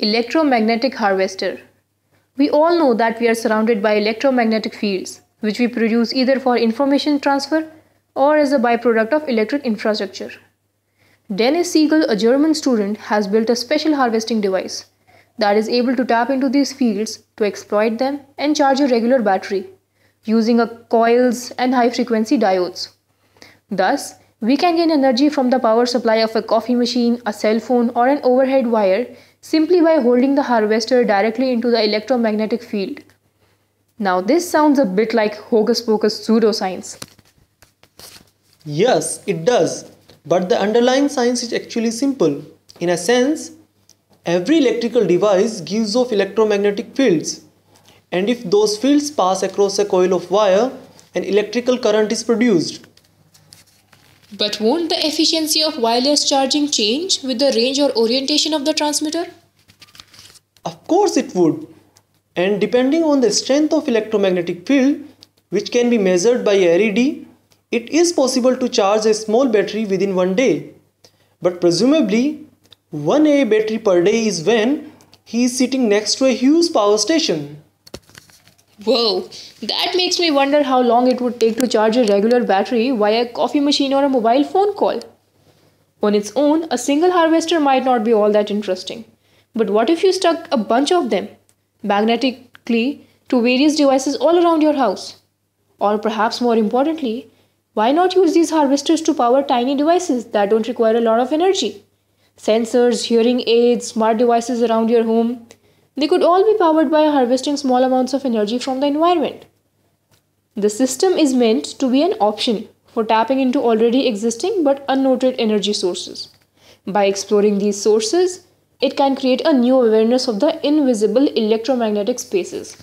Electromagnetic harvester. We all know that we are surrounded by electromagnetic fields, which we produce either for information transfer or as a byproduct of electric infrastructure. Dennis Siegel, a German student, has built a special harvesting device that is able to tap into these fields to exploit them and charge a regular battery using a coils and high frequency diodes. Thus, we can gain energy from the power supply of a coffee machine, a cell phone, or an overhead wire simply by holding the harvester directly into the electromagnetic field. Now, this sounds a bit like hocus pocus pseudoscience. Yes, it does. But the underlying science is actually simple. In a sense, every electrical device gives off electromagnetic fields. And if those fields pass across a coil of wire, an electrical current is produced. But won't the efficiency of wireless charging change with the range or orientation of the transmitter? Of course it would. And depending on the strength of electromagnetic field, which can be measured by a LED, it is possible to charge a small battery within one day. But presumably, 1 AA battery per day is when he is sitting next to a huge power station. Whoa, that makes me wonder how long it would take to charge a regular battery via a coffee machine or a mobile phone call. On its own, a single harvester might not be all that interesting. But what if you stuck a bunch of them magnetically to various devices all around your house? Or perhaps more importantly, why not use these harvesters to power tiny devices that don't require a lot of energy? Sensors, hearing aids, smart devices around your home. They could all be powered by harvesting small amounts of energy from the environment. The system is meant to be an option for tapping into already existing but unnoted energy sources. By exploring these sources, it can create a new awareness of the invisible electromagnetic spaces.